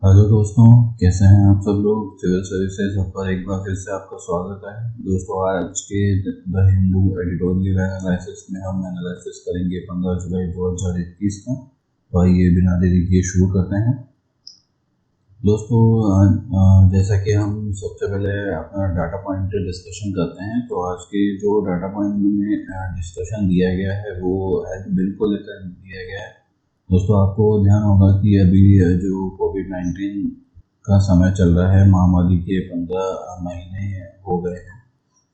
Hello दोस्तों, कैसे हैं आप सब लोग। सिविल सर्विसेज पर एक बार फिर से आपका स्वागत है। दोस्तों, आज के द हिंदू एडिटोरियल एनालिसिस में हम एनालिसिस करेंगे 15 जुलाई 2021 का। तो आइए बिना देरी किए शुरू करते हैं। दोस्तों, जैसा कि हम सबसे पहले अपना डाटा पॉइंट डिस्कशन करते हैं, तो आज के जो डाटा पॉइंट में डिस्कशन दिया गया है वो हेल्थ बिल को लेकर दिया गया है। दोस्तों, आपको ध्यान होगा कि अभी जो कोविड-19 का समय चल रहा है, महामारी के 15 महीने हो गए हैं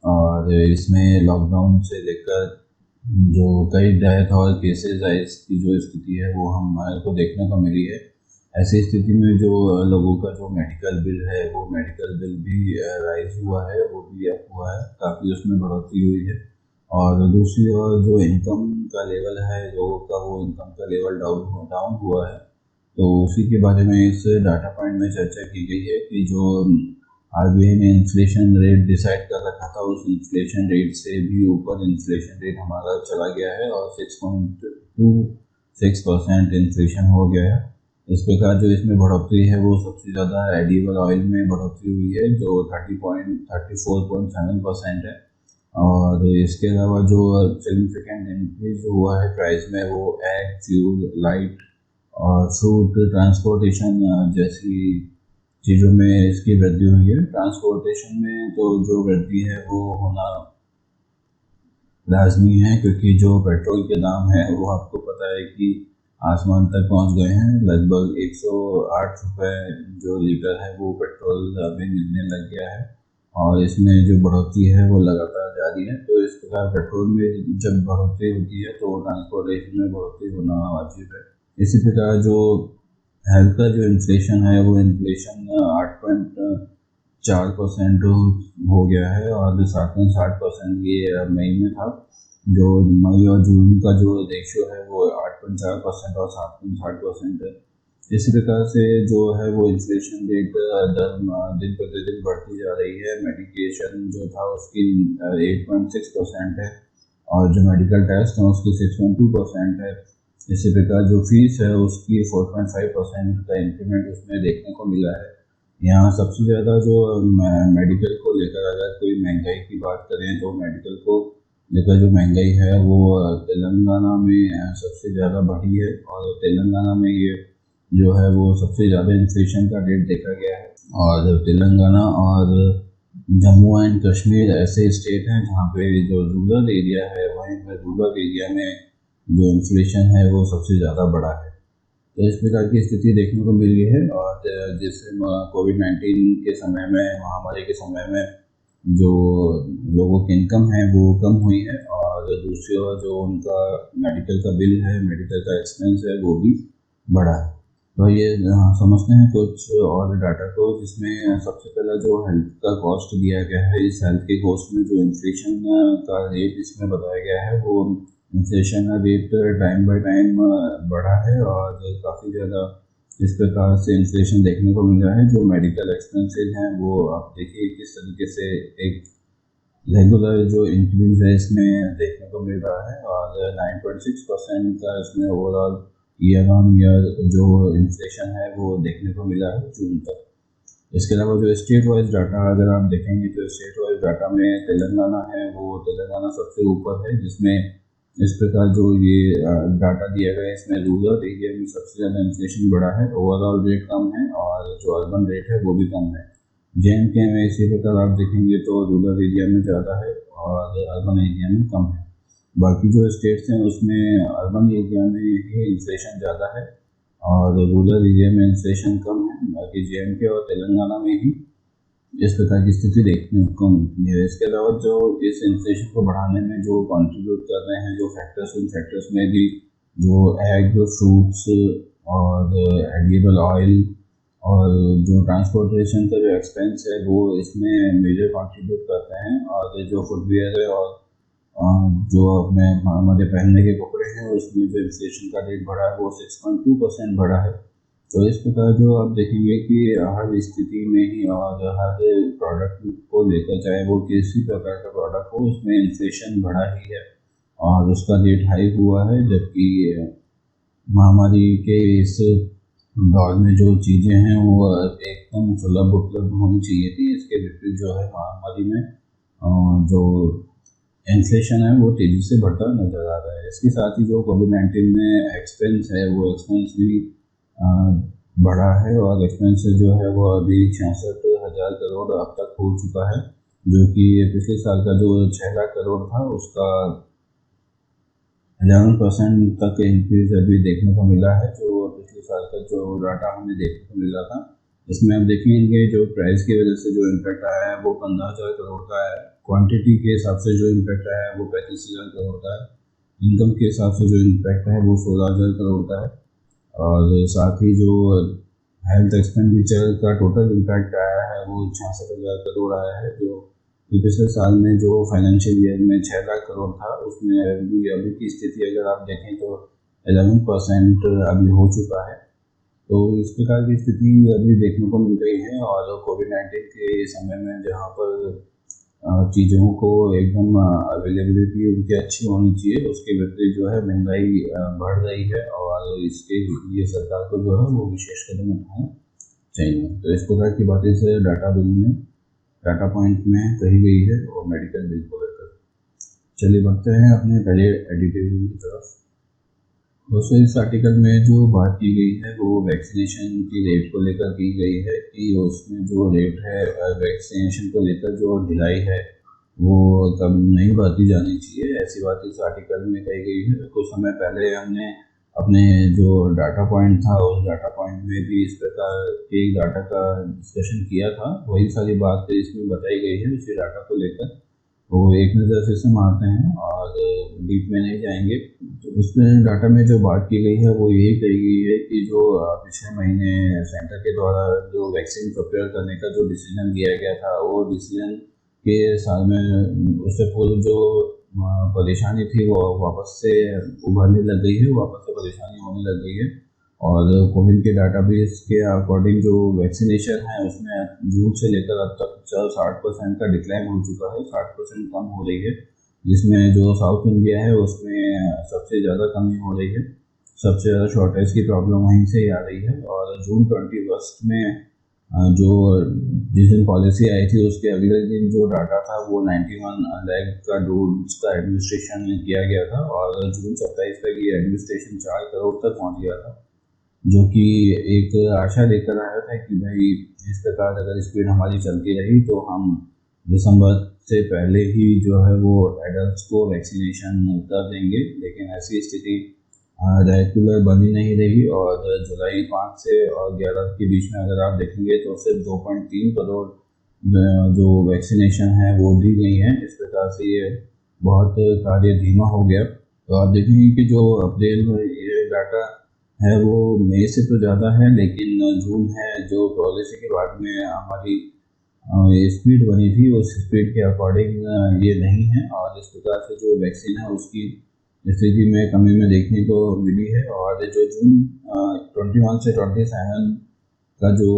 और इसमें लॉकडाउन से लेकर जो कई डेथ और केसेस है, इसकी जो स्थिति है वो हमारे को देखने को मिली है। ऐसी स्थिति में जो लोगों का जो मेडिकल बिल है वो मेडिकल बिल भी राइज हुआ है, वो भी अप हुआ है, काफ़ी उसमें बढ़ोतरी हुई है। और दूसरी ओर जो इनकम का लेवल है लोगों का, वो इनकम का लेवल डाउन हुआ है। तो उसी के बारे में इस डाटा पॉइंट में चर्चा की गई है कि जो आरबीआई ने इन्फ्लेशन रेट डिसाइड कर रखा था, उस इन्फ्लेशन रेट से भी ऊपर इन्फ्लेशन रेट हमारा चला गया है और 6.26% इन्फ्लेशन हो गया है। इस प्रकार जो इसमें बढ़ोतरी है वो सबसे ज़्यादा एडिबल ऑयल में बढ़ोतरी हुई है, जो 34.7% है। और इसके अलावा जो सिग्निफिकेंट इंक्रीज हुआ है प्राइस में, वो एग, फ्यूल, लाइट और फ्रूट, ट्रांसपोर्टेशन जैसी चीज़ों में इसकी वृद्धि हुई है। ट्रांसपोर्टेशन में तो जो वृद्धि है वो होना लाजमी है, क्योंकि जो पेट्रोल के दाम है वो आपको पता है कि आसमान तक पहुंच गए हैं। लगभग 108 रुपये जो लीटर है वो पेट्रोल अभी मिलने लग गया है और इसमें जो बढ़ोतरी है वो लगातार जारी है। तो इस प्रकार पेट्रोल में जब बढ़ोतरी होती है तो ट्रांसपोर्टेशन में बढ़ोतरी होना वाजिब है। इसी प्रकार जो हेल्थ का जो इन्फ्लेशन है वो इन्फ्लेशन 8.4% हो गया है और 7.60% ये मई में था। जो मई और जून का जो रेशियो है वो 8.4% और 7.60% है। इसी प्रकार से जो है वो इन्फ्लेशन रेट दिन प्रतिदिन बढ़ती जा रही है। मेडिकेशन जो था उसकी 8.6% है और जो मेडिकल टेस्ट है उसकी 6.2% है। इसी प्रकार जो फीस है उसकी 4.5% का इंक्रीमेंट उसमें देखने को मिला है। यहाँ सबसे ज़्यादा जो मेडिकल को लेकर अगर कोई महंगाई की बात करें, तो मेडिकल को लेकर जो महंगाई है वो तेलंगाना में सबसे ज़्यादा बढ़ी है और तेलंगाना में ये जो है वो सबसे ज़्यादा इन्फ्लेशन का रेट देखा गया है। और तेलंगाना और जम्मू एंड कश्मीर ऐसे स्टेट हैं जहाँ पे जो रूरल एरिया है, वहीं पर रूरल एरिया में जो इन्फ्लेशन है वो सबसे ज़्यादा बढ़ा है। तो इस प्रकार की स्थिति देखने को मिल रही है। और जिससे कोविड-19 के समय में, महामारी के समय में जो लोगों की इनकम है वो कम हुई है और दूसरी ओर जो उनका मेडिकल का बिल है, मेडिकल का एक्सपेंस है, वो भी बढ़ा है। तो ये समझते हैं कुछ और डाटा को, जिसमें सबसे पहला जो हेल्थ का कॉस्ट दिया गया है। इस हेल्थ के कॉस्ट में जो इन्फ्लेशन का रेट इसमें बताया गया है वो इन्फ्लेशन का रेट टाइम बाय टाइम बढ़ा है और काफ़ी ज़्यादा इस प्रकार से इन्फ्लेशन देखने को मिल रहा है। जो मेडिकल एक्सपेंसेस हैं वो आप देखिए किस तरीके से एक रेगुलर जो इंक्रीज है इसमें देखने को मिल रहा है और 9.6% का इसमें ओवरऑल ईयर ऑन ईयर जो इन्फ्लेशन है वो देखने को मिला है जून तक। इसके अलावा जो स्टेट वाइज डाटा अगर आप देखेंगे, तो स्टेट वाइज डाटा में तेलंगाना है, वो तेलंगाना सबसे ऊपर है, जिसमें इस प्रकार जो ये डाटा दिया गया है इसमें रूरल एरिया में सबसे ज़्यादा इन्फ्लेशन बढ़ा है। ओवरऑल रेट कम है और जो अर्बन रेट है वो भी कम है। JNK में इसी प्रकार आप देखेंगे तो रूरल एरिया में ज़्यादा है और अर्बन एरिया में कम है। बाकी जो स्टेट्स हैं उसमें अर्बन एरिया में ही इन्फ्लेशन ज़्यादा है और रूरल एरिया में इन्फ्लेशन कम है। बाकी JNK और तेलंगाना में ही इस प्रकार की स्थिति देखने को मिलती है। इसके अलावा जो इस इन्फ्लेशन को बढ़ाने में जो कंट्रीब्यूट कर रहे हैं जो फैक्टर्स, उन फैक्टर्स में भी जो एग, फ्रूट्स और एडिबल ऑयल और जो ट्रांसपोर्टेशन का जो एक्सपेंस है वो इसमें मेजर कंट्रीब्यूट करते हैं। और जो फुटवेयर है और जो अपने हमारे पहनने के कपड़े हैं उसमें जो इन्फ्लेशन का रेट बढ़ा है वो 6.2% बढ़ा है। तो इस प्रकार जो आप देखेंगे कि हर स्थिति में ही और हर प्रोडक्ट को लेकर, चाहे वो किसी प्रकार का प्रोडक्ट हो, उसमें इन्फ्लेशन बढ़ा ही है और उसका रेट हाई हुआ है। जबकि महामारी के इस दौर में जो चीज़ें हैं वो एकदम सुलभ उपलब्ध होनी चाहिए थी। इसके विपरीत जो है महामारी में जो इन्फ्लेशन है वो तेज़ी से बढ़ता नज़र आ रहा है। इसके साथ ही जो कोविड-19 में एक्सपेंस है वो एक्सपेंस भी अ, बढ़ा है और एक्सपेंस जो है वो अभी 66,000 करोड़ अब तक हो चुका है, जो कि पिछले साल का जो 6 लाख करोड़ था उसका 11% तक इंक्रीज अभी देखने को मिला है। जो पिछले साल का जो डाटा हमें देखने को मिला था, इसमें आप देखेंगे जो प्राइस की वजह से जो इम्पैक्ट आया है वो 15,000 करोड़ का है। क्वांटिटी के हिसाब से जो इम्पैक्ट आया है वो 35,000 करोड़ का है। इनकम के हिसाब से जो इम्पैक्ट है वो 16,000 करोड़ का है। और साथ ही जो हेल्थ एक्सपेंडिचर का टोटल इम्पैक्ट आया है वो 66,000 करोड़ आया है, जो कि पिछले साल में जो फाइनेंशियल ईयर में 6 लाख करोड़ था उसमें अभी की स्थिति अगर आप देखें तो 11% अभी हो चुका है। तो इस प्रकार की स्थिति अभी देखने को मिल रही है। और कोविड-19 के समय में जहाँ पर चीज़ों को एकदम अवेलेबिलिटी उनकी अच्छी होनी चाहिए, उसके विपरीत जो है महंगाई बढ़ रही है और इसके लिए सरकार को जो है वो विशेष कदम उठाने चाहिए। तो इस प्रकार की बातें से डाटा पॉइंट में कही गई है और मेडिकल बिल को लेकर। चलिए बढ़ते हैं अपने पहले एडिटोरियल की तरफ। दोस्तों, इस आर्टिकल में जो बात की गई है वो वैक्सीनेशन की रेट को लेकर की गई है कि उसमें जो रेट है वैक्सीनेशन को लेकर जो ढिलाई है वो कब नहीं बढ़ती जानी चाहिए, ऐसी बात इस आर्टिकल में कही गई है। कुछ समय पहले हमने अपने जो डाटा पॉइंट था उस डाटा पॉइंट में भी इस प्रकार के डाटा का डिस्कशन किया था। वही सारी बात इसमें बताई गई है उसी डाटा को लेकर। तो एक नज़र फिर से मारते हैं और डीप में नहीं जाएंगे। तो उसमें डाटा में जो बात की गई है वो यही कही गई है कि जो पिछले महीने सेंटर के द्वारा जो वैक्सीन प्रिपेयर करने का जो डिसीजन लिया गया था वो डिसीजन के साल में उससे पूर्व जो परेशानी थी वो वापस से उभरने लग गई है, वापस से परेशानी होने लग गई है। और कोविन के डाटाबेस के अकॉर्डिंग जो वैक्सीनेशन है उसमें जून से लेकर अब तक 60% का डिक्लाइन हो चुका है, 60% कम हो रही है, जिसमें जो साउथ इंडिया है उसमें सबसे ज़्यादा कमी हो रही है। सबसे ज़्यादा शॉर्टेज की प्रॉब्लम वहीं से ही आ रही है। और जून 21 में जो जिस दिन पॉलिसी आई थी उसके अगले दिन जो डाटा था वो 91 लाख का डोज का एडमिनिस्ट्रेशन किया गया था और जून 27 तक ये एडमिनिस्ट्रेशन 4 करोड़ तक पहुँच गया था, जो कि एक आशा लेकर आया था कि भाई इस प्रकार अगर स्पीड हमारी चलती रही तो हम दिसंबर से पहले ही जो है वो एडल्ट्स को वैक्सीनेशन कर देंगे। लेकिन ऐसी स्थिति रेगुलर बनी नहीं रही और जुलाई 5 से और 11 के बीच में अगर आप देखेंगे तो सिर्फ 2.3 करोड़ जो वैक्सीनेशन है वो दी गई है। इस प्रकार से ये बहुत कार्य धीमा हो गया। तो आप देखेंगे कि जो अप्रैल में ये डाटा है वो मई से तो ज़्यादा है, लेकिन जून है जो पॉलिसी के बाद में हमारी स्पीड बनी थी उस स्पीड के अकॉर्डिंग ये नहीं है। और इस प्रकार से जो वैक्सीन है उसकी स्थिति में कमी में देखने को मिली है। और जो जून 21 से 27 का जो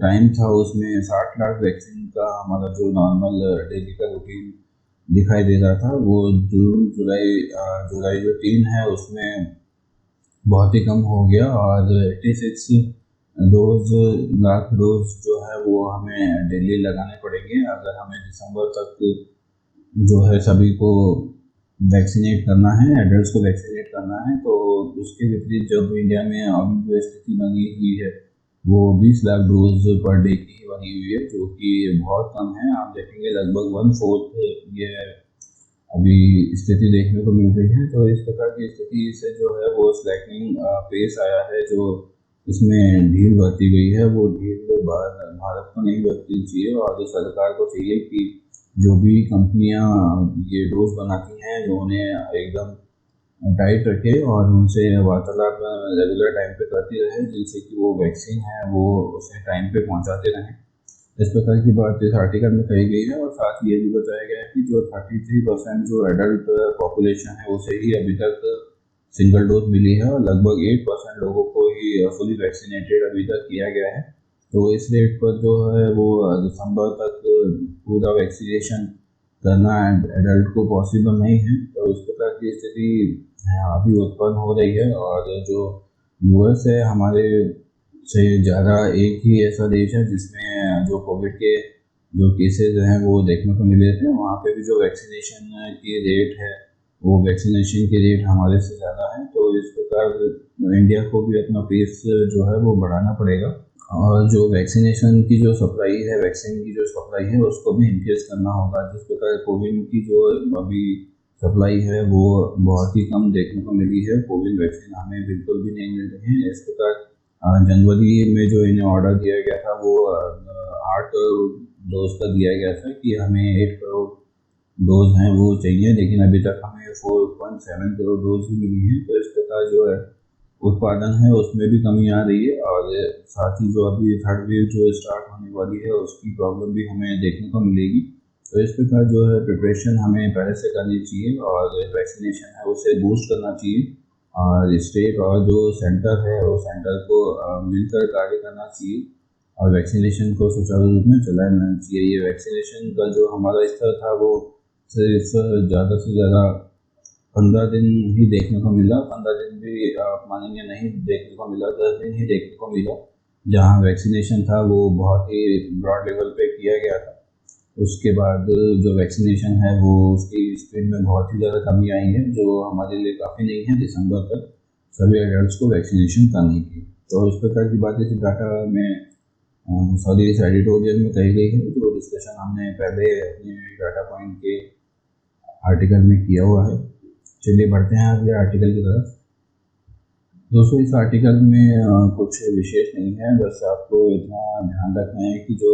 टाइम था उसमें 60 लाख वैक्सीन का हमारा जो नॉर्मल डेली का रूटीन दिखाई दे रहा था, वो जुलाई जो 3 है उसमें बहुत ही कम हो गया। और 86 लाख डोज जो है वो हमें डेली लगाने पड़ेंगे अगर हमें दिसंबर तक जो है सभी को वैक्सीनेट करना है, एडल्ट्स को वैक्सीनेट करना है। तो उसके विपरीत जब इंडिया में अभी जो स्थिति बनी हुई है वो 20 लाख डोज पर डे की बनी हुई है, जो कि बहुत कम है। आप देखेंगे लगभग 1/4 ये अभी स्थिति देखने को मिल रही है। तो इस प्रकार की स्थिति से जो है वो स्लैकनिंग पेस आया है, जो इसमें ढील बरती गई है वो ढील भारत को नहीं बरतनी चाहिए। और सरकार को चाहिए कि जो भी कंपनियां ये डोज बनाती हैं जो उन्हें एकदम टाइट रखे और उनसे वार्तालाप रेगुलर टाइम पे करती रहे, जिनसे कि वो वैक्सीन है वो उसे टाइम पे पहुंचाते रहें। इस प्रकार की बात इस आर्टिकल में कही गई है। और साथ ही ये भी बताया गया है कि जो 33% जो एडल्ट पॉपुलेशन है उसे ही अभी तक सिंगल डोज मिली है और लगभग 8% लोगों को ही फुली वैक्सीनेटेड अभी तक किया गया है। तो इस रेट पर जो है वो दिसंबर तक पूरा वैक्सीनेशन करना एडल्ट को पॉसिबल नहीं है। तो इस प्रकार की स्थिति अभी उत्पन्न हो रही है। और जो यूएस है हमारे से ज़्यादा एक ही ऐसा देश है जिसमें जो कोविड के जो केसेस हैं वो देखने को मिले थे। वहाँ पे भी जो वैक्सीनेशन की रेट है, वो वैक्सीनेशन की रेट हमारे से ज़्यादा है। तो इस प्रकार इंडिया को भी अपना पेस जो है वो बढ़ाना पड़ेगा, और जो वैक्सीनेशन की जो सप्लाई है, वैक्सीन की जो सप्लाई है, उसको भी इंक्रीज करना होगा। जिस प्रकार कोविड की जो अभी सप्लाई है वो बहुत ही कम देखने को मिली है, कोविड वैक्सीन हमें बिल्कुल भी नहीं मिल रही है। इस प्रकार जनवरी में जो इन्हें ऑर्डर दिया गया था वो 8 करोड़ डोज का दिया गया था कि हमें 8 करोड़ डोज हैं वो चाहिए, लेकिन अभी तक हमें 4.7 करोड़ डोज ही मिली है। तो इस प्रकार जो है उत्पादन है उसमें भी कमी आ रही है, और साथ ही जो अभी थर्ड वेव जो स्टार्ट होने वाली है उसकी प्रॉब्लम भी हमें देखने को मिलेगी। तो इस प्रकार जो है प्रिपरेशन हमें पहले से करनी चाहिए, और वैक्सीनेशन है उसे बूस्ट करना चाहिए, और स्टेट और जो सेंटर है वो सेंटर को मिलकर कार्य करना चाहिए, और वैक्सीनेशन को सुचारू रूप में चलाना चाहिए। ये वैक्सीनेशन का जो हमारा स्तर था वो सिर्फ ज़्यादा से ज़्यादा 15 दिन ही देखने को मिला। 15 दिन भी आप मानेंगे नहीं देखने को मिला, 10 दिन ही देखने को मिला, जहाँ वैक्सीनेशन था वो बहुत ही ब्रॉड लेवल पे किया गया था। उसके बाद जो वैक्सीनेशन है वो उसकी स्पीड में बहुत ही ज़्यादा कमी आई है, जो हमारे लिए काफ़ी नहीं है दिसंबर तक सभी एडल्ट को वैक्सीनेशन करने की। तो इस प्रकार की बातें इस डाटा में सॉरी इस एडिटोरियल में कही गई है, जो डिस्कशन हमने पहले अपने डाटा पॉइंट के आर्टिकल में किया हुआ है। चलिए बढ़ते हैं अगले आर्टिकल की तरफ। दोस्तों इस आर्टिकल में कुछ विशेष नहीं है, बस आपको इतना ध्यान रखना है कि जो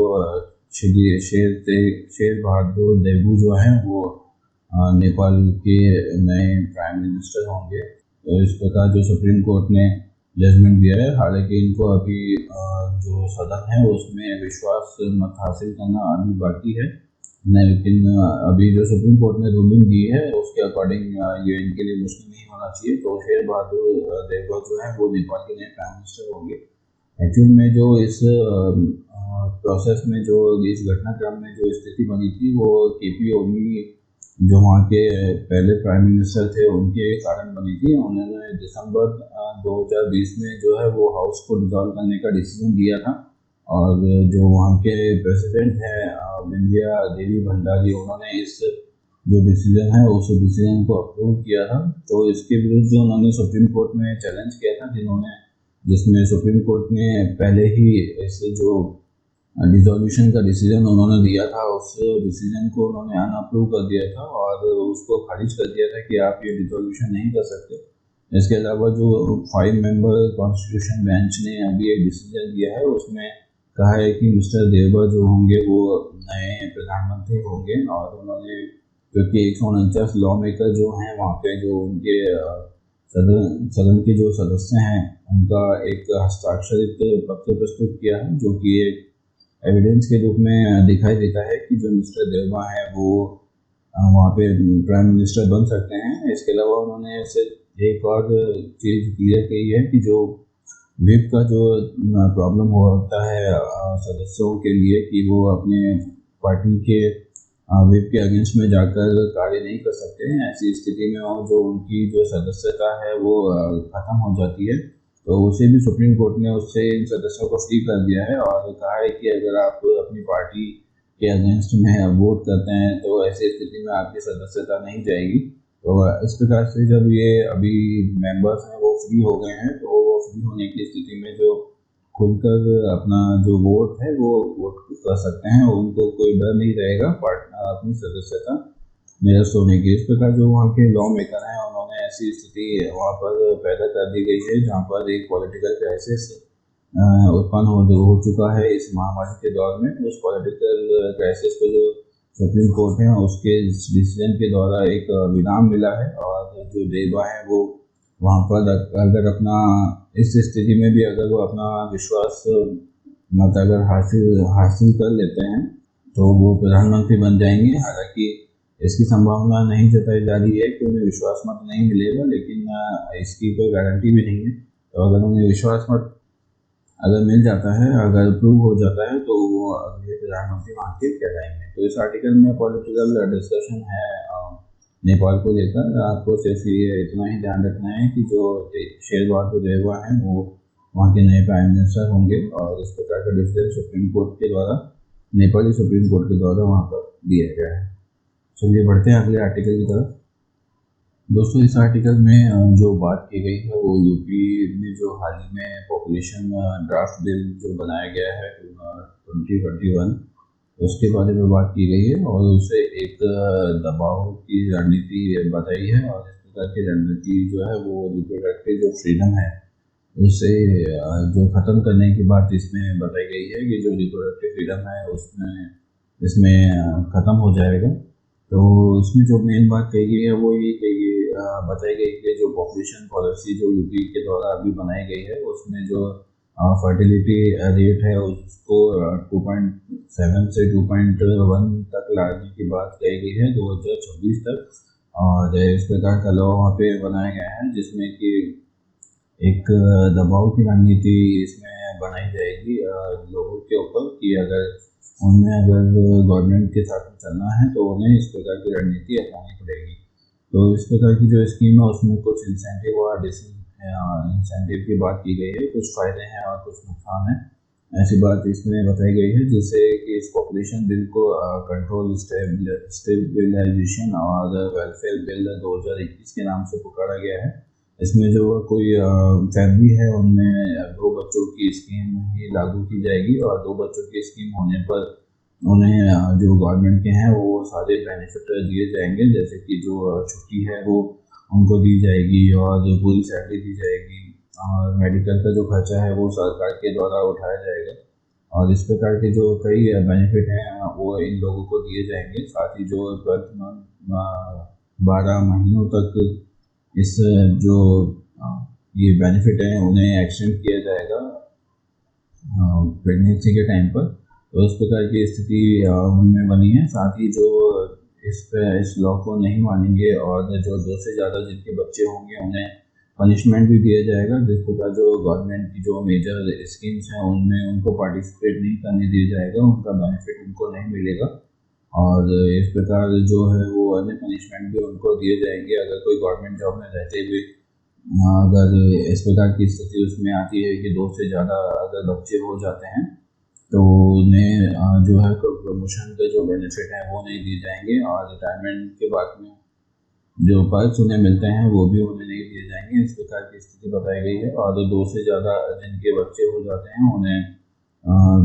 शेर बहादुर देबू जो हैं वो नेपाल के नए प्राइम मिनिस्टर होंगे। तो इस प्रकार जो सुप्रीम कोर्ट ने जजमेंट दिया है, हालांकि इनको अभी जो सदन है उसमें विश्वास मत हासिल करना अभी बाकी है, लेकिन अभी जो सुप्रीम कोर्ट ने रूलिंग दी है उसके अकॉर्डिंग ये इनके लिए मुश्किल नहीं होना चाहिए। तो शेर बहादुर देववा जो है वो नेपाल के नए प्राइम मिनिस्टर होंगे। एक्चुअल में जो इस प्रोसेस में जो इस घटनाक्रम में जो स्थिति बनी थी वो केपी ओली जो वहाँ के पहले प्राइम मिनिस्टर थे उनके कारण बनी थी। उन्होंने दिसंबर 2020 में जो है वो हाउस को डिसॉल्व करने का डिसीजन दिया था, और जो वहाँ के प्रेसिडेंट हैं बिंदिया देवी भंडारी, उन्होंने इस जो डिसीजन है उस डिसीजन को अप्रूव किया था। तो इसके विरुद्ध उन्होंने सुप्रीम कोर्ट में चैलेंज किया था, जिसमें सुप्रीम कोर्ट ने पहले ही इस जो डिसोल्यूशन का डिसीजन उन्होंने दिया था उस डिसीजन को उन्होंने अनअप्रूव कर दिया था, और उसको खारिज कर दिया था कि आप ये डिसोल्यूशन नहीं कर सकते। इसके अलावा जो 5 मेंबर कॉन्स्टिट्यूशन बेंच ने अभी एक डिसीजन दिया है उसमें कहा है कि मिस्टर देववा जो होंगे वो नए प्रधानमंत्री होंगे, और उन्होंने क्योंकि 149 लॉ मेकर जो हैं वहाँ पे जो उनके सदन के जो सदस्य हैं उनका एक हस्ताक्षरित पत्र प्रस्तुत किया है, जो कि एक एविडेंस के रूप में दिखाई देता है कि जो मिस्टर देववा है वो वहाँ पे प्राइम मिनिस्टर बन सकते हैं। इसके अलावा उन्होंने एक और चीज़ क्लियर की है कि जो विप का जो प्रॉब्लम होता है सदस्यों के लिए कि वो अपने पार्टी के विप के अगेंस्ट में जाकर कार्य नहीं कर सकते हैं, ऐसी स्थिति में जो उनकी जो सदस्यता है वो ख़त्म हो जाती है। तो उसे भी सुप्रीम कोर्ट ने उससे इन सदस्यों को फ्री कर दिया है, और कहा है कि अगर आप अपनी पार्टी के अगेंस्ट में वोट करते हैं तो ऐसी स्थिति में आपकी सदस्यता नहीं जाएगी। तो इस प्रकार से जब ये अभी मेंबर्स हैं वो फ्री हो गए हैं, तो वो फ्री होने की स्थिति में जो खुलकर अपना जो वोट है वो वोट कर सकते हैं, उनको कोई डर नहीं रहेगा अपनी सदस्यता निरस्त होने की। इस प्रकार जो वहाँ के लॉ मेकर हैं उन्होंने ऐसी स्थिति वहाँ पर पैदा कर दी गई है जहाँ पर एक पॉलिटिकल क्राइसिस उत्पन्न हो चुका है इस महामारी के दौर में। उस पॉलिटिकल क्राइसिस को जो सुप्रीम कोर्ट है उसके डिसीजन के द्वारा एक विराम मिला है, और जो देववा है वो वहाँ पर अगर अपना इस स्थिति में भी अगर वो अपना विश्वास मत अगर हासिल कर लेते हैं तो वो प्रधानमंत्री बन जाएंगे। हालांकि इसकी संभावना नहीं जताई जा रही है कि उन्हें विश्वास मत नहीं मिलेगा, लेकिन इसकी कोई गारंटी भी नहीं है। तो अगर उन्हें विश्वास मत अगर मिल जाता है, अगर अप्रूव हो जाता है, तो वो अगले प्रधानमंत्री वहाँ के कहलाएंगे। तो इस आर्टिकल में पॉलिटिकल डिस्कशन है नेपाल को लेकर। आपको सिर्फ ये इतना ही ध्यान रखना है कि जो शेर बहादुर देववा हैं वो वहाँ के नए प्राइम मिनिस्टर होंगे और इस प्रकार का डिसीजन सुप्रीम कोर्ट के द्वारा, नेपाली सुप्रीम कोर्ट के द्वारा वहाँ पर दिया गया है। चलिए बढ़ते हैं अगले आर्टिकल की तरफ। दोस्तों इस आर्टिकल में जो बात की गई है वो यूपी में जो हाल ही में पॉपुलेशन ड्राफ्ट बिल जो बनाया गया है 2021 उसके बारे में बात की गई है और उसे एक दबाव की रणनीति बताई है। और इस प्रकार की रणनीति जो है वो रिप्रोडक्टिव जो फ्रीडम है उसे जो ख़त्म करने की बात इसमें बताई गई है कि जो रिप्रोडक्टिव फ्रीडम है इसमें ख़त्म हो जाएगा। तो इसमें जो मेन बात कही गई है वो ये बताई गई कि जो पॉपुलेशन पॉलिसी जो यूपी के द्वारा अभी बनाई गई है उसमें जो फर्टिलिटी रेट है उसको 2.7 से 2.1 तक लाने की बात कही गई है 2026 तक। और इस प्रकार का लॉ वहाँ पे बनाया गया है जिसमें कि एक दबाव की रणनीति इसमें बनाई जाएगी लोगों के ऊपर कि अगर गवर्नमेंट के साथ चलना है तो उन्हें इस प्रकार की रणनीति अपनानी पड़ेगी। तो इस प्रकार की जो स्कीम है उसमें कुछ इंसेंटिव और इंसेंटिव की बात की गई है, कुछ फ़ायदे हैं और कुछ नुकसान हैं, ऐसी बात इसमें बताई गई है जिससे कि इस पॉपुलेशन बिल को कंट्रोल स्टेबलाइजेशन और वेलफेयर बिल 2021 के नाम से पुकारा गया है। इसमें जो कोई फैमिली है उनमें 2 बच्चों की स्कीम ही लागू की जाएगी और 2 बच्चों की स्कीम होने पर उन्हें जो गवर्नमेंट के हैं वो सारे बेनिफिट दिए जाएंगे, जैसे कि जो छुट्टी है वो उनको दी जाएगी और जो पूरी सैलरी दी जाएगी और मेडिकल का जो खर्चा है वो सरकार के द्वारा उठाया जाएगा। और इस प्रकार के जो कई बेनिफिट हैं वो इन लोगों को दिए जाएंगे। साथ ही जो 12 महीनों तक इस जो ये बेनिफिट है उन्हें एक्सटेंड किया जाएगा प्रेगनेंसी के टाइम पर। तो इस प्रकार की स्थिति उनमें बनी है। साथ ही जो इस लॉ को नहीं मानेंगे और जो 2 से ज़्यादा जिनके बच्चे होंगे उन्हें पनिशमेंट भी दिया जाएगा। जिस प्रकार जो गवर्नमेंट की जो मेजर स्कीम्स हैं उनमें उनको पार्टिसिपेट नहीं करने दिया जाएगा, उनका बेनिफिट उनको नहीं मिलेगा। और इस प्रकार जो है वो अन्य पनिशमेंट भी उनको दिए जाएंगे अगर कोई गवर्नमेंट जॉब में रहते हुए अगर इस प्रकार की स्थिति उसमें आती है कि 2 से ज़्यादा अगर बच्चे हो जाते हैं तो उन्हें जो है प्रमोशन के जो बेनिफिट हैं वो नहीं दिए जाएंगे और रिटायरमेंट के बाद में जो पर्क्स उन्हें मिलते हैं वो भी उन्हें नहीं दिए जाएंगे। इस प्रकार की स्थिति बताई गई है। और 2 से ज़्यादा जिनके बच्चे हो जाते हैं उन्हें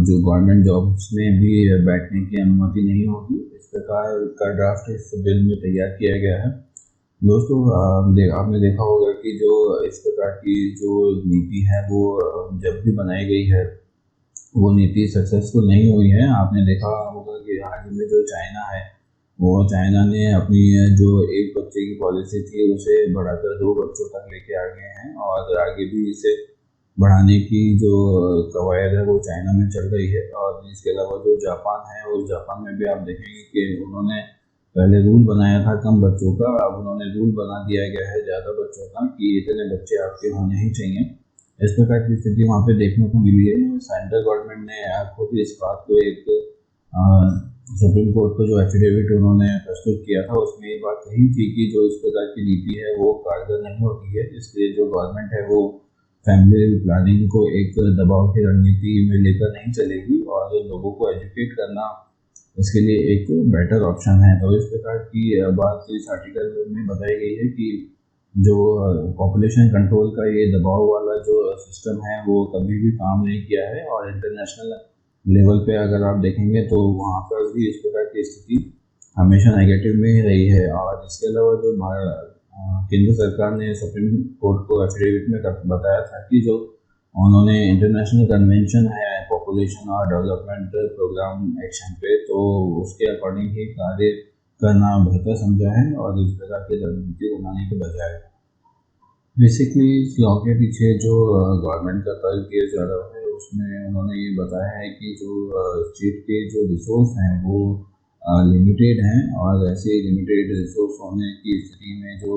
जो गवर्नमेंट जॉब्स में भी बैठने की अनुमति नहीं होगी। इस प्रकार का ड्राफ्ट इस बिल में तैयार किया गया है। दोस्तों आपने देखा होगा कि जो इस प्रकार की जो नीति है वो जब भी बनाई गई है वो नीति सक्सेसफुल नहीं हुई है। आपने देखा होगा कि हाल ही में जो चाइना है वो चाइना ने अपनी जो 1 बच्चे की पॉलिसी थी उसे बढ़ाकर 2 बच्चों तक लेके आ गए हैं और आगे भी इसे बढ़ाने की जो कवायद है वो चाइना में चल रही है। और इसके अलावा जो जापान है उस जापान में भी आप देखेंगे कि उन्होंने पहले रूल बनाया था कम बच्चों का, अब उन्होंने रूल बना दिया गया है ज़्यादा बच्चों का कि इतने बच्चे आपके होने ही चाहिए। इस प्रकार की स्थिति वहाँ पे देखने को मिली है। सेंट्रल गवर्नमेंट ने खुद इस बात को एक सुप्रीम कोर्ट को जो एफिडेविट उन्होंने प्रस्तुत किया था उसमें ये बात कही थी कि जो इस प्रकार की नीति है वो कारगर नहीं होती है, इसलिए जो गवर्नमेंट है वो फैमिली प्लानिंग को एक दबाव की रणनीति में लेकर नहीं चलेगी और लोगों को एजुकेट करना इसके लिए एक बेटर ऑप्शन है। तो इस प्रकार की बात इस आर्टिकल में बताई गई है कि जो पॉपुलेशन कंट्रोल का ये दबाव वाला जो सिस्टम है वो कभी भी काम नहीं किया है और इंटरनेशनल लेवल पे अगर आप देखेंगे तो वहाँ पर भी इस प्रकार की स्थिति हमेशा नेगेटिव में ही रही है। और इसके अलावा जो केंद्र सरकार ने सुप्रीम कोर्ट को एफिडेविट में बताया था कि जो उन्होंने इंटरनेशनल कन्वेंशन है पॉपुलेशन और डेवलपमेंट प्रोग्राम एक्शन पे तो उसके अकॉर्डिंग ही कार्य करना बेहतर समझा है और इस प्रकार की रणनीति बनाने के बजाय बेसिकली इस लॉ के पीछे जो गवर्नमेंट का तर्क दिया जा रहा है उसमें उन्होंने ये बताया है कि जो स्टेट के जो रिसोर्स हैं वो लिमिटेड हैं और ऐसे लिमिटेड रिसोर्स होने की स्थिति में जो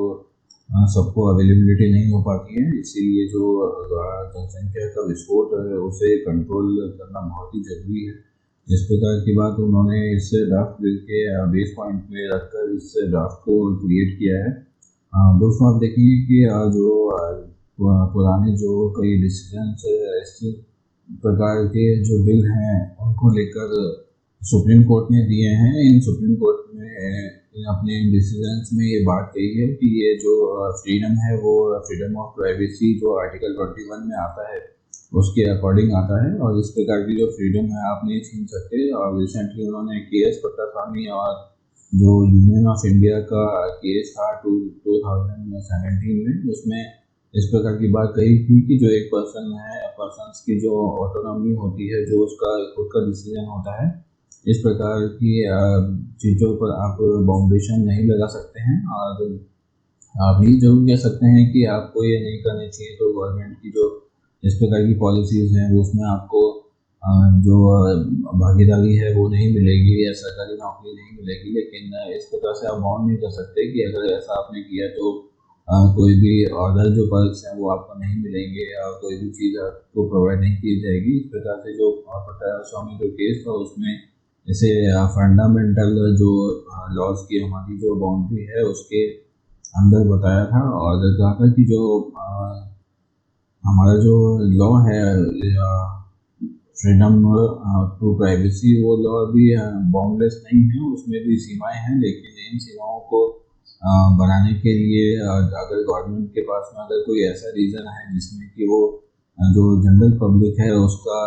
सबको अवेलेबिलिटी नहीं हो पाती है, इसीलिए जो जनसंख्या का विस्फोट है उसे कंट्रोल करना बहुत ही ज़रूरी है। इस प्रकार की बात उन्होंने इस ड्राफ्ट बिल के बेस पॉइंट में रखकर इस ड्राफ्ट को क्रिएट किया है। दोस्तों आप देखेंगे कि जो पुराने जो कई डिसीजंस इस प्रकार के जो बिल हैं उनको लेकर सुप्रीम कोर्ट ने दिए हैं। इन सुप्रीम कोर्ट ने अपने डिसीजंस में ये बात कही है कि ये जो फ्रीडम है वो फ्रीडम ऑफ प्राइवेसी जो आर्टिकल 21 में आता है उसके अकॉर्डिंग आता है, और इस प्रकार की जो फ्रीडम है आप नहीं छीन सकते। और रिसेंटली उन्होंने KS पट्टासामी और जो यूनियन ऑफ इंडिया का केस था 2017 में, उसमें इस प्रकार की बात कही थी कि जो एक पर्सन की जो ऑटोनॉमी होती है, जो उसका खुद का डिसीजन होता है, इस प्रकार की चीज़ों पर आप बाउंडेशन नहीं लगा सकते हैं। और आप ये जरूर कह सकते हैं कि आपको ये नहीं करनी चाहिए, तो गवर्नमेंट की जो इस प्रकार की पॉलिसीज़ हैं वो उसमें आपको जो भागीदारी है वो नहीं मिलेगी या सरकारी नौकरी नहीं मिलेगी। लेकिन इस प्रकार से आप बाउंड नहीं कर सकते कि अगर ऐसा आपने किया तो कोई भी अदर जो पर्क्स हैं वो आपको नहीं मिलेंगे या कोई भी चीज़ आपको प्रोवाइड नहीं की जाएगी। इस प्रकार से जो पट्टासामी जो केस था उसमें इसे फंडामेंटल जो लॉज की हमारी जो बाउंड्री है उसके अंदर बताया था, और कहा था कि जो हमारा जो लॉ है फ्रीडम टू प्राइवेसी, वो लॉ भी बाउंडलेस नहीं है, उसमें भी सीमाएं हैं। लेकिन इन सीमाओं को बनाने के लिए अगर गवर्नमेंट के पास में अगर कोई ऐसा रीज़न है जिसमें कि वो जो जनरल पब्लिक है उसका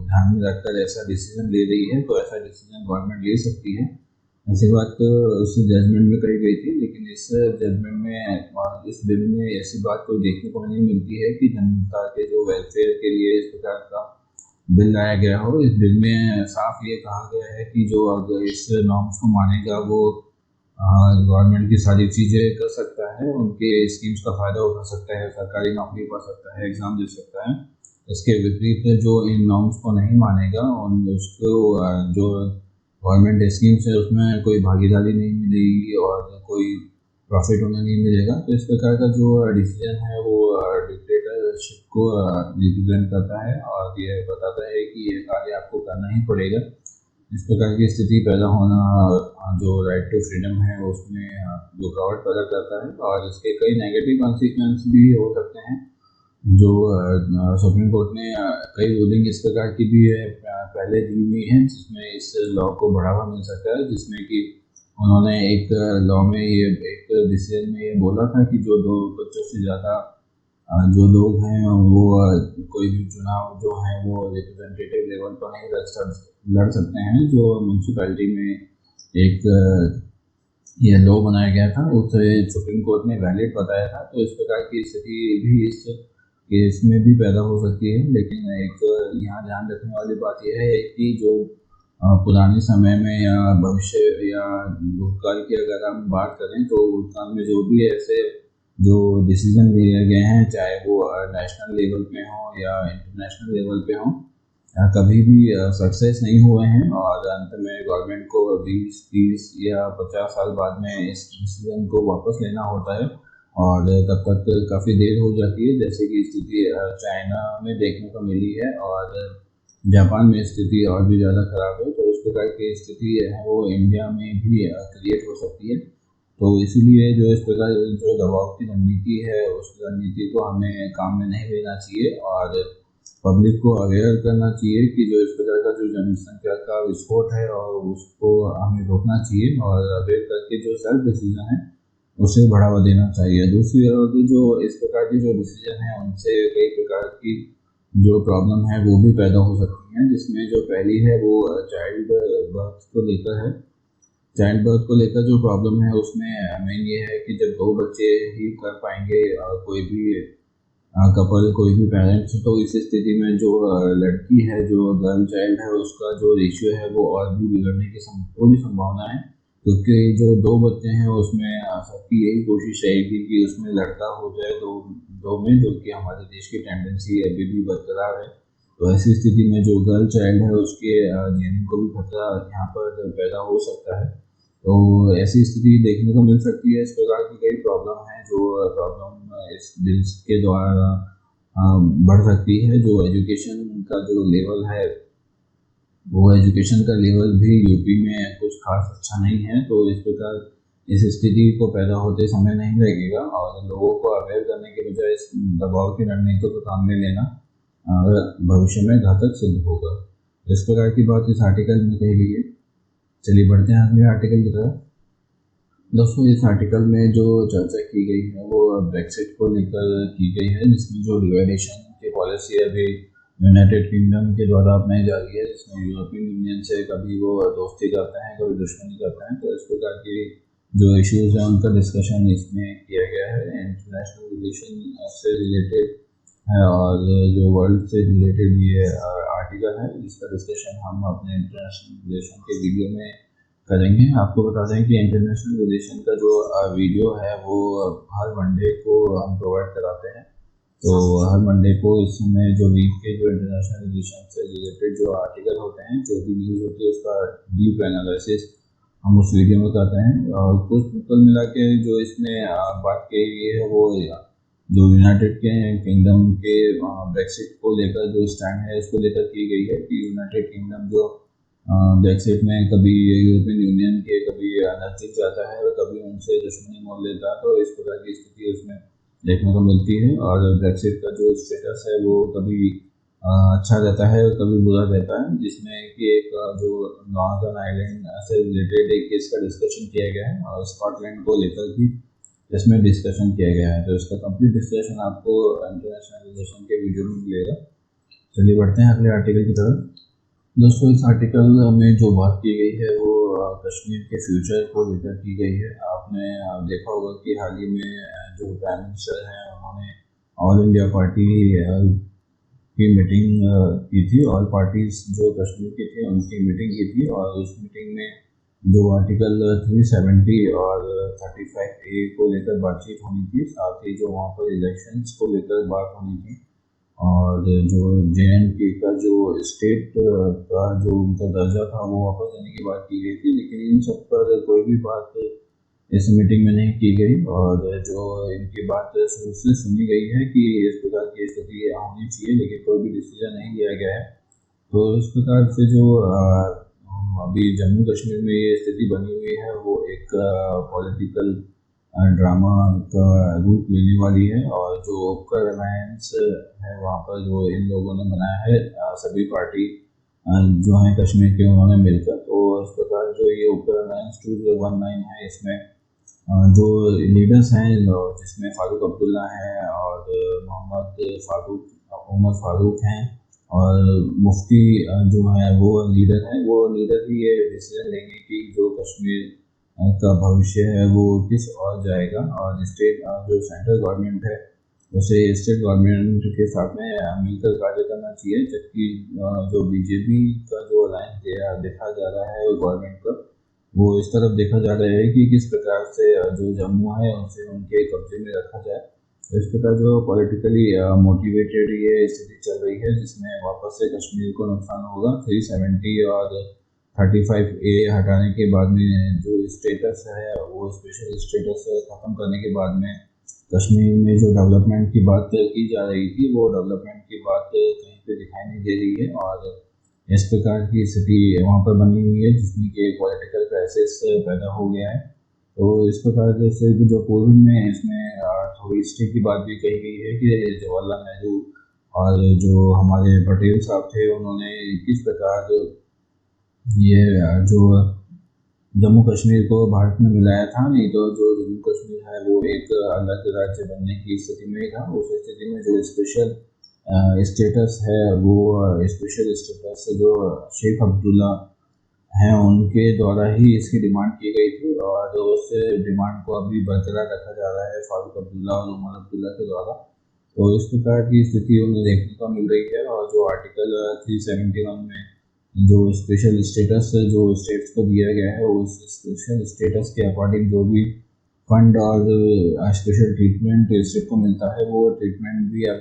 ध्यान में रखकर ऐसा डिसीजन ले रही है, तो ऐसा डिसीजन गवर्नमेंट ले सकती है। ऐसी बात उस जजमेंट में कही गई थी। लेकिन इस जजमेंट में और इस बिल में ऐसी बात कोई देखने को नहीं मिलती है कि जनता के जो वेलफेयर के लिए इस प्रकार का बिल लाया गया हो। इस बिल में साफ ये कहा गया है कि जो अगर इस नॉर्म्स को मानेगा वो गवर्नमेंट की सारी चीज़ें कर सकता है, उनके स्कीम्स का फ़ायदा उठा सकता है, सरकारी नौकरी पा सकता है, एग्ज़ाम दे सकता है। इसके विपरीत जो इन नॉर्म्स को नहीं मानेगा उन उसको जो गवर्नमेंट स्कीम्स है उसमें कोई भागीदारी नहीं मिलेगी और कोई प्रॉफिट उन्हें नहीं मिलेगा। तो इस प्रकार का जो डिसीजन है वो डिक्टेटरशिप को रिप्रेजेंट करता है और ये बताता है कि ये कार्य आपको करना ही पड़ेगा। इस प्रकार की स्थिति पैदा होना जो राइट टू फ्रीडम है उसमें रुकावट पैदा करता है, और इसके कई नेगेटिव कॉन्सिक्वेंस भी हो सकते हैं। जो सुप्रीम कोर्ट ने कई रूलिंग इस प्रकार की भी पहले दी हुई हैं जिसमें इस लॉ को बढ़ावा मिल सकता है, जिसमें कि उन्होंने एक लॉ में ये एक डिसीजन में ये बोला था कि जो 2 बच्चों से ज़्यादा जो लोग हैं वो कोई भी चुनाव जो है वो रिप्रेजेंटेटिव लेवल पर नहीं लड़ सकते हैं। जो म्यूनसिपैलिटी में एक ये लॉ बनाया गया था उसे सुप्रीम कोर्ट ने वैलिड बताया था। तो इस प्रकार की स्थिति भी इस केस में भी पैदा हो सकती है। लेकिन एक यहाँ ध्यान रखने वाली बात यह है कि जो पुराने समय में या भविष्य या भूतकाल की अगर हम बात करें तो भूतकाल में जो भी ऐसे जो डिसीजन लिए गए हैं, चाहे वो नेशनल लेवल पे हों या इंटरनेशनल लेवल पे हों, कभी भी सक्सेस नहीं हुए हैं और अंत में गवर्नमेंट को 20, 30 या 50 साल बाद में इस डिसीजन को वापस लेना होता है और तब तक काफ़ी देर हो जाती है, जैसे कि स्थिति चाइना में देखने को मिली है और जापान में स्थिति और भी ज़्यादा ख़राब है। तो इस प्रकार की स्थिति है वो इंडिया में भी क्रिएट हो सकती है। तो इसीलिए जो इस प्रकार जो दबाव की रणनीति है उस रणनीति को हमें काम में नहीं लेना चाहिए और पब्लिक को अवेयर करना चाहिए कि जो इस प्रकार का जो जनसंख्या का विस्फोट है और उसको हमें रोकना चाहिए और अवेयर करके जो सेल्फ डिसीजन है उसे बढ़ावा देना चाहिए। दूसरी ओर जो इस प्रकार की जो डिसीजन है उनसे कई प्रकार की जो प्रॉब्लम है वो भी पैदा हो सकती हैं, जिसमें जो पहली है वो चाइल्ड बर्थ को लेकर है। चाइल्ड बर्थ को लेकर जो प्रॉब्लम है उसमें मेन ये है कि जब 2 बच्चे ही कर पाएंगे कोई भी कपल कोई भी पेरेंट्स, तो इस स्थिति में जो लड़की है जो गर्ल चाइल्ड है उसका जो रेशियो है वो और भी बिगड़ने की पूरी संभावना है, क्योंकि जो 2 बच्चे हैं उसमें सबकी यही कोशिश रहेगी कि उसमें लड़का हो जाए दो में, जो कि हमारे देश की टेंडेंसी अभी भी बरकरार है। तो ऐसी स्थिति में जो गर्ल चाइल्ड है उसके जीवन को भी खतरा यहाँ पर पैदा हो सकता है। तो ऐसी स्थिति देखने को मिल सकती है। इस प्रकार की कई प्रॉब्लम है जो प्रॉब्लम इस बिल के द्वारा बढ़ सकती है। जो एजुकेशन का जो लेवल है वो एजुकेशन का लेवल भी यूपी में कुछ खास अच्छा नहीं है। तो इस प्रकार इस स्थिति को पैदा होते समय नहीं लगेगा और लोगों को अवेयर करने के बजाय इस दबाव की रणनीतियों को काम में लेना भविष्य में घातक सिद्ध होगा। इस प्रकार की बात इस आर्टिकल में कही गई है। चलिए बढ़ते हैं अगले आर्टिकल की तरफ। दोस्तों इस आर्टिकल में जो चर्चा की गई है वो ब्रेक्सिट को लेकर की गई है, जिसमें जो डिवाइडेशन की पॉलिसी अभी यूनाइटेड किंगडम के द्वारा अपनाई जा रही है, जिसमें यूरोपियन यूनियन से कभी वो दोस्ती करते हैं कभी दुश्मनी करते हैं। तो इस प्रकार की जो इश्यूज हैं उनका डिस्कशन इसमें किया गया है। इंटरनेशनल रिलेशन से रिलेटेड है और जो वर्ल्ड से रिलेटेड ये आर्टिकल है, इसका डिस्कशन हम अपने इंटरनेशनल रिलेशन के वीडियो में करेंगे। आपको बता दें कि इंटरनेशनल रिलेशन का जो वीडियो है वो हर मंडे को हम प्रोवाइड कराते हैं। तो हर मंडे को इस समय जो वीक के जो इंटरनेशनल रिलेशन से रिलेटेड जो आर्टिकल होते हैं, जो भी न्यूज़ होती है, उसका डीप एनालिसिस हम उस वीडियो में करते हैं। और कुल मिला के जो इसमें बात की गई है वो जो यूनाइटेड किंगडम के ब्रेक्सिट को लेकर जो स्टैंड है इसको लेकर की गई है कि यूनाइटेड किंगडम जो ब्रेक्सिट में कभी यूरोपियन यूनियन के कभी नज़दीक जाता है और कभी उनसे दुश्मनी मोल लेता है। तो इस प्रकार की स्थिति उसमें देखने को मिलती है। और ब्रेक्सिट का जो स्टेटस है वो कभी अच्छा रहता है और कभी बुरा रहता है, जिसमें कि एक जो नॉर्दर्न आयरलैंड से रिलेटेड एक केस का डिस्कशन किया गया है और स्कॉटलैंड को लेकर भी इसमें डिस्कशन किया गया है। तो इसका कंप्लीट डिस्कशन आपको इंटरनेशनल रिलेशन के वीडियो में मिलेगा। चलिए बढ़ते हैं अगले आर्टिकल की तरफ। दोस्तों इस आर्टिकल में जो बात की गई है वो कश्मीर के फ्यूचर को लेकर की गई है। आपने देखा होगा कि हाल ही में जो प्राइम मिनिस्टर हैं उन्होंने ऑल इंडिया पार्टी की मीटिंग की थी। ऑल पार्टीज जो कश्मीर की थी उनकी मीटिंग की थी और उस मीटिंग में जो आर्टिकल 370 और 35A को लेकर बातचीत होनी थी। साथ ही जो वहाँ पर इलेक्शंस को लेकर बात होनी थी और जो JNK का जो स्टेट का जो उनका दर्जा था वो वापस देने की बात की गई थी। लेकिन इन सब पर कोई भी बात इस मीटिंग में नहीं की गई और जो इनकी बात शुरू से सुनी गई है कि इस प्रकार की स्थिति होनी चाहिए, लेकिन कोई भी डिसीजन नहीं लिया गया है। तो इस प्रकार से जो अभी जम्मू कश्मीर में ये स्थिति बनी हुई है वो एक पॉलिटिकल ड्रामा का रूप लेने वाली है। और जो उपकर अलायंस है वहाँ पर जो इन लोगों ने बनाया है सभी पार्टी जो हैं कश्मीर के उन्होंने मिलकर, तो इस प्रकार जो ये उपकर अलायंस 2019 है, इसमें जो लीडर्स हैं जिसमें फारूक अब्दुल्ला हैं और उमर फारूक हैं और मुफ्ती जो है वो लीडर हैं। वो लीडर ही ये डिसीजन लेंगे कि जो कश्मीर का भविष्य है वो किस और जाएगा। और स्टेट जो सेंट्रल गवर्नमेंट है उसे स्टेट गवर्नमेंट के साथ में मिलकर कार्य करना चाहिए। जबकि जो बीजेपी का जो अलायंस देखा जा रहा है गवर्नमेंट का, वो इस तरफ देखा जा रहा है कि किस प्रकार से जो जम्मू है उसे उनके कब्जे में रखा जाए। तो इस प्रकार जो पॉलिटिकली मोटिवेटेड ये स्थिति चल रही है, जिसमें वापस से कश्मीर को नुकसान होगा। 370 और 35A हटाने के बाद में जो स्टेटस है वो स्पेशल स्टेटस ख़त्म करने के बाद में कश्मीर में जो डेवलपमेंट की बात की जा रही थी वो डेवलपमेंट की बात कहीं पे दिखाई नहीं दे रही है। और इस प्रकार की स्थिति वहाँ पर बनी हुई है जिसमें कि एक पॉलिटिकल क्राइसिस पैदा हो गया है। तो इस प्रकार से जो पूर्व में इसमें थोड़ी हिस्ट्री की बात भी कही गई है कि जवाहरलाल नेहरू और जो हमारे पटेल साहब थे उन्होंने किस प्रकार ये जो जम्मू कश्मीर को भारत में मिलाया था। नहीं तो जो जम्मू कश्मीर है वो एक अलग राज्य बनने की स्थिति में था। उस स्थिति में जो स्पेशल स्टेटस है वो स्पेशल स्टेटस जो शेख अब्दुल्ला हैं उनके द्वारा ही इसकी डिमांड की गई थी और उस डिमांड को अभी बरकरार रखा जा रहा है फारूक अब्दुल्ला और उमर अब्दुल्ला के द्वारा। तो इस प्रकार की स्थिति उन्हें देखने को मिल रही है। और जो आर्टिकल 371 में जो स्पेशल स्टेटस जो स्टेट्स को दिया गया है उस स्पेशल स्टेटस के अकॉर्डिंग जो भी फंड और स्पेशल ट्रीटमेंट स्टेट को मिलता है वो ट्रीटमेंट भी अब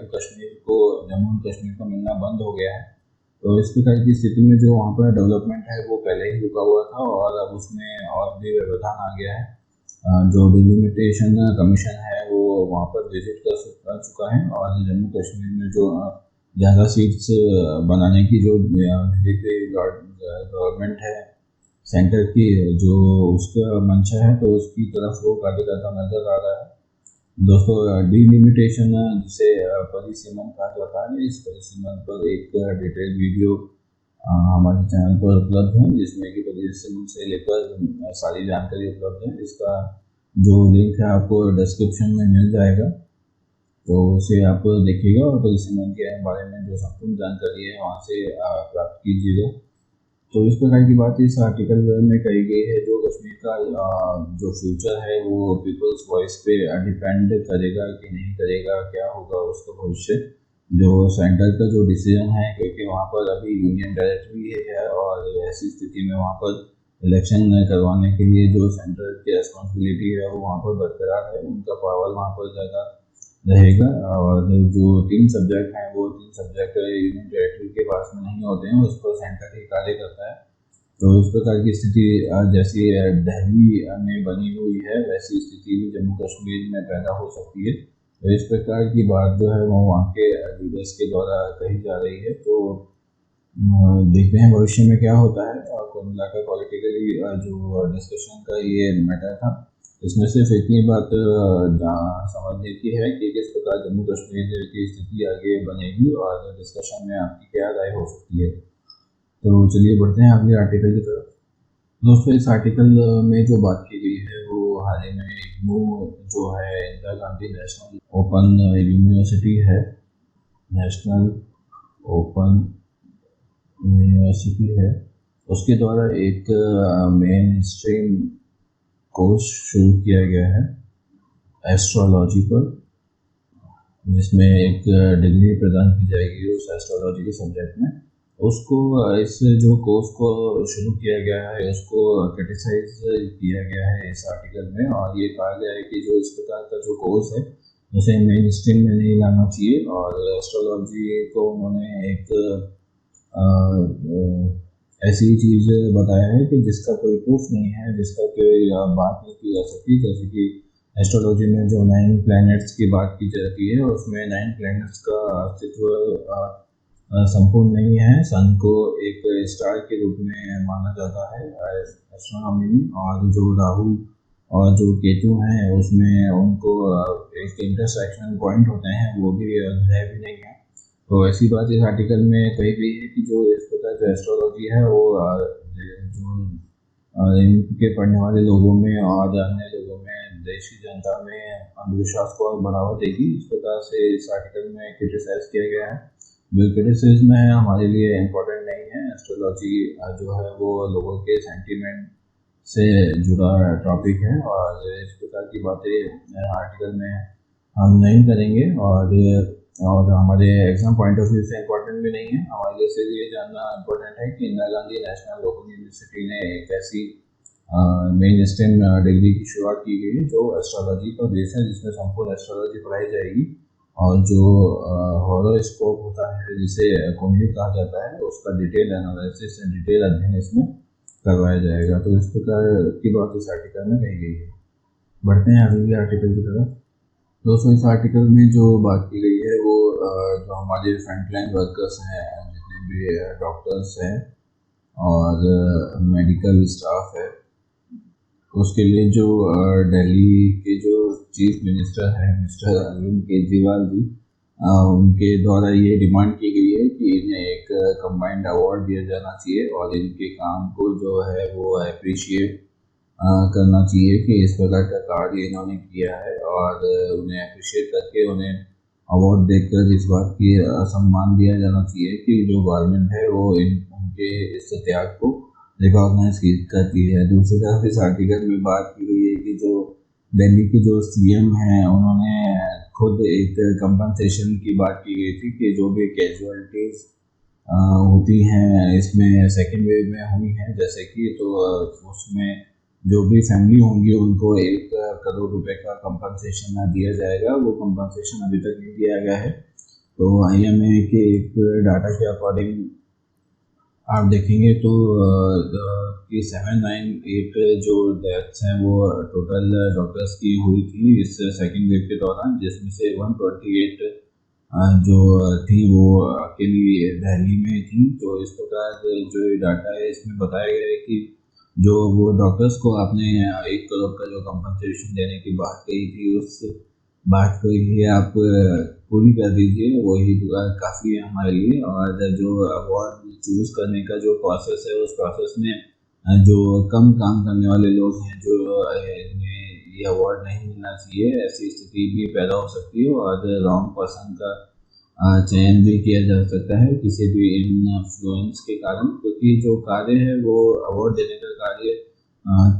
जम्मू कश्मीर को मिलना बंद हो गया है। तो इस प्रकार की स्थिति में जो वहाँ पर डेवलपमेंट है वो पहले ही रुका हुआ था और अब उसमें और भी व्यवधान आ गया है। जो डिलिमिटेशन कमीशन है वो वहाँ पर विजिट कर चुका है और जम्मू कश्मीर में जो ज़्यादा सीट्स बनाने की जो गवर्नमेंट है सेंटर की जो उसका मंशा है तो उसकी तरफ वो कार्य करता नजर आ रहा है। दोस्तों, डिलिमिटेशन जिसे परिसीमन कहा जाता है, इस परिसीमन पर एक डिटेल वीडियो हमारे चैनल पर उपलब्ध है, जिसमें कि परिसीमन से लेकर सारी जानकारी उपलब्ध है। इसका जो लिंक है आपको डिस्क्रिप्शन में मिल जाएगा, तो उसे आप देखिएगा और परिसीमन के बारे में जो संपूर्ण जानकारी है वहाँ से प्राप्त कीजिएगा। तो इस प्रकार की बात इस आर्टिकल में कही गई है। जो कश्मीर का जो फ्यूचर है वो पीपल्स वॉइस पे डिपेंड करेगा कि नहीं करेगा, क्या होगा उसका भविष्य, जो सेंटर का जो डिसीजन है, क्योंकि वहाँ पर अभी यूनियन टेरेटरी है और ऐसी स्थिति में वहाँ पर इलेक्शन करवाने के लिए जो सेंटर की रिस्पॉन्सिबिलिटी है वो वहाँ पर बरकरार है, उनका पावर वहाँ पर ज़्यादा रहेगा। और जो 3 सब्जेक्ट हैं वो 3 सब्जेक्ट यूनियन टेरेटरी के पास में नहीं होते हैं, उस पर सेंटर ही कार्य करता है। तो इस प्रकार की स्थिति जैसी दिल्ली में बनी हुई है वैसी स्थिति भी जम्मू कश्मीर में पैदा हो सकती है। तो इस प्रकार की बात जो है वो वहाँ के लीडर्स के द्वारा कही जा रही है। तो देखते हैं भविष्य में क्या होता है। और कुल मिलाकर पॉलिटिकली जो डिस्कशन का ये मैटर था, इसमें सिर्फ इतनी बात समझने की है कि किस प्रकार जम्मू कश्मीर की स्थिति आगे बनेगी और डिस्कशन में आपकी क्या राय हो सकती है। तो चलिए बढ़ते हैं अगले आर्टिकल की तरफ। दोस्तों, इस आर्टिकल में जो बात की गई है वो हाल ही में इग्नू जो है Indira Gandhi national open university है, नेशनल ओपन यूनिवर्सिटी है, उसके द्वारा एक मेन स्ट्रीम कोर्स शुरू किया गया है एस्ट्रोलॉजी पर, जिसमें एक डिग्री प्रदान की जाएगी उस एस्ट्रोलॉजी के सब्जेक्ट में। उसको इस जो कोर्स को शुरू किया गया है उसको क्रिटिसाइज किया गया है इस आर्टिकल में, और ये कहा गया है कि जो इस प्रकार का जो कोर्स है उसे मेन स्ट्रीम में नहीं लाना चाहिए। और एस्ट्रोलॉजी को उन्होंने एक ऐसी चीज़ बताया है कि जिसका कोई प्रूफ नहीं है, जिसका कोई बात नहीं की जा सकती। जैसे कि एस्ट्रोलॉजी में जो 9 प्लैनेट्स की बात की जाती है उसमें 9 प्लैनेट्स का अस्तित्व संपूर्ण नहीं है। सन को एक स्टार के रूप में माना जाता है एस्ट्रोनॉमी में, और जो राहु और जो केतु हैं उसमें उनको एक इंटरसेक्शन पॉइंट होते हैं, वो भी ग्रह भी नहीं है। तो ऐसी बात इस आर्टिकल में कही गई है कि जो इस प्रकार जो एस्ट्रोलॉजी है वो जो इनके पढ़ने वाले लोगों में और अन्य लोगों में, देश की जनता में अंधविश्वास को और बढ़ावा देगी। इस प्रकार से इस आर्टिकल में क्रिटिसाइज किया गया है। जो क्रिटिसिज्म है हमारे लिए इम्पोर्टेंट नहीं है। एस्ट्रोलॉजी जो है वो लोगों के सेंटीमेंट से जुड़ा टॉपिक है, और इस प्रकार की बातें आर्टिकल में हम नहीं करेंगे, और हमारे एग्जाम पॉइंट ऑफ व्यू से इम्पोर्टेंट भी नहीं है। हमारे लिए सिर्फ ये जानना इम्पोर्टेंट है कि Indira Gandhi national open university ने एक ऐसी मेन स्ट्रीम डिग्री की शुरुआत की गई है जो एस्ट्रोलॉजी पर बेस है, जिसमें संपूर्ण एस्ट्रोलॉजी पढ़ाई जाएगी। और जो हॉरोस्कोप होता है जिसे कुंडली कहा जाता है, उसका डिटेल एनालिसिस डिटेल अध्ययन इसमें करवाया जाएगा। तो इस प्रकार की बात इस आर्टिकल में कही गई है। बढ़ते हैं अगले आर्टिकल की तरफ। दोस्तों, इस आर्टिकल में जो बात की गई है वो जो हमारे फ्रंटलाइन वर्कर्स हैं, जितने भी डॉक्टर्स हैं और मेडिकल स्टाफ है, उसके लिए जो दिल्ली के जो चीफ मिनिस्टर हैं मिस्टर अरविंद केजरीवाल जी, उनके द्वारा ये डिमांड की गई है कि इन्हें एक कंबाइंड अवार्ड दिया जाना चाहिए और इनके काम को जो है वो अप्रिशिएट करना चाहिए कि इस प्रकार का कार्य इन्होंने किया है, और उन्हें अप्रिशिएट करके उन्हें अवार्ड देकर इस बात की सम्मान दिया जाना चाहिए कि जो गवर्नमेंट है वो उनके इस त्याग को रिकॉग्नाइज करती है। दूसरी तरफ इस आर्टिकल में बात की गई है कि जो दिल्ली के जो सीएम हैं उन्होंने खुद एक कंपनसेशन की बात की गई थी कि जो भी कैजुअलिटीज़ होती हैं इसमें सेकेंड वेव में हुई हैं, जैसे कि तो उसमें जो भी फैमिली होंगी उनको 1 करोड़ रुपए का कंपनसेशन दिया जाएगा। वो कंपनसेशन अभी तक नहीं दिया गया है। तो IMA के एक डाटा के अकॉर्डिंग आप देखेंगे तो कि 798 जो डेथ्स हैं वो टोटल डॉक्टर्स की हुई थी इस सेकेंड वेव के दौरान, जिसमें से 128 जो थी वो अकेली दिल्ली में थी। तो इस प्रकार जो डाटा है इसमें बताया गया है कि जो वो डॉक्टर्स को आपने 1 करोड़ का जो कंपनसेशन देने की बात कही थी, उस बात को ही आप पूरी कर दीजिए, वही काफ़ी है हमारे लिए। और जो अवार्ड चूज़ करने का जो प्रोसेस है, उस प्रोसेस में जो कम काम करने वाले लोग हैं, जो इन्हें ये अवार्ड नहीं मिलना चाहिए, ऐसी स्थिति भी पैदा हो सकती है और रॉन्ग पर्सन का चयन भी किया जा सकता है किसी भी इन्फ्लुएंस के कारण, क्योंकि जो कार्य है वो अवार्ड देने का कार्य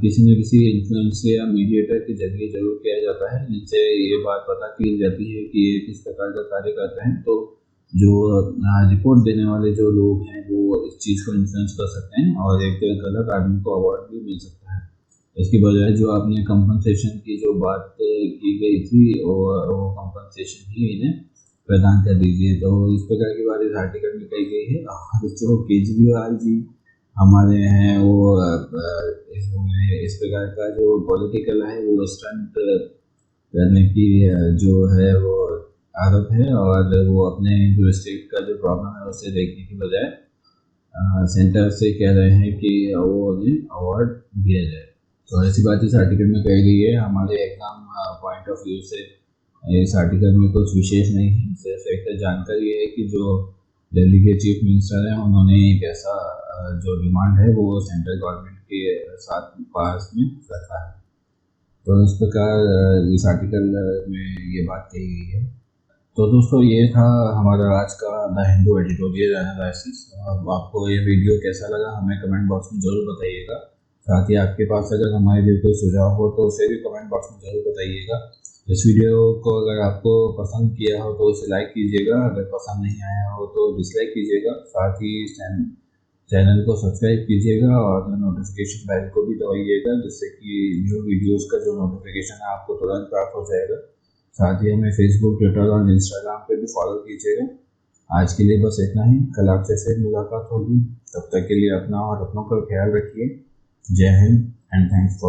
किसी न किसी इन्फ्लुएंस या मीडिएटर के जरिए जरूर किया जाता है, जिनसे ये बात पता की जाती है कि ये किस प्रकार का कार्य करते हैं। तो जो रिपोर्ट देने वाले जो लोग हैं वो इस चीज़ को इन्फ्लुएंस कर सकते हैं और एक गलत आदमी को अवार्ड भी मिल सकता है। इसकी बजाय जो आपने कंपनसेशन की जो बात की गई थी, वो कंपनसेशन ही इन्हें प्रदान कर दीजिए। तो इस प्रकार की बात इस आर्टिकल में कही गई है। और जो केजरीवाल जी हमारे हैं, वो इस प्रकार का जो पॉलिटिकल है वो स्टंट करने की जो है वो आदत है, और वो अपने जो स्टेट का जो प्रॉब्लम है उसे देखने की बजाय सेंटर से कह रहे हैं कि वो उन्हें अवार्ड दिया जाए। तो ऐसी बात इस आर्टिकल में कही गई है। हमारे एग्जाम पॉइंट ऑफ व्यू से इस आर्टिकल में कुछ विशेष नहीं है, सिर्फ एक जानकारी है कि जो दिल्ली के चीफ मिनिस्टर हैं उन्होंने एक ऐसा जो डिमांड है वो सेंट्रल गवर्नमेंट के साथ पास में रखा है। तो इस प्रकार इस आर्टिकल में ये बात कही गई है। तो दोस्तों, ये था हमारा आज का द हिंदू एडिटोरियल एनालिसिस। अब आपको ये वीडियो कैसा लगा हमें कमेंट बॉक्स में ज़रूर बताइएगा। साथ ही आपके पास अगर हमारे लिए कोई सुझाव हो तो उसे भी कमेंट बॉक्स में ज़रूर बताइएगा। इस वीडियो को अगर आपको पसंद किया हो तो उसे लाइक कीजिएगा, अगर पसंद नहीं आया हो तो डिसलाइक कीजिएगा। साथ ही चैनल को सब्सक्राइब कीजिएगा और नोटिफिकेशन बेल को भी दबाइएगा, जिससे कि न्यू वीडियोज़ का जो नोटिफिकेशन है आपको तुरंत प्राप्त हो जाएगा। साथ ही हमें फेसबुक, ट्विटर और इंस्टाग्राम पे भी फॉलो कीजिएगा। आज के लिए बस इतना ही। कल आपसे फिर मुलाकात होगी। तब तक के लिए अपना और अपनों का ख्याल रखिए। जय हिंद एंड थैंक्स फॉर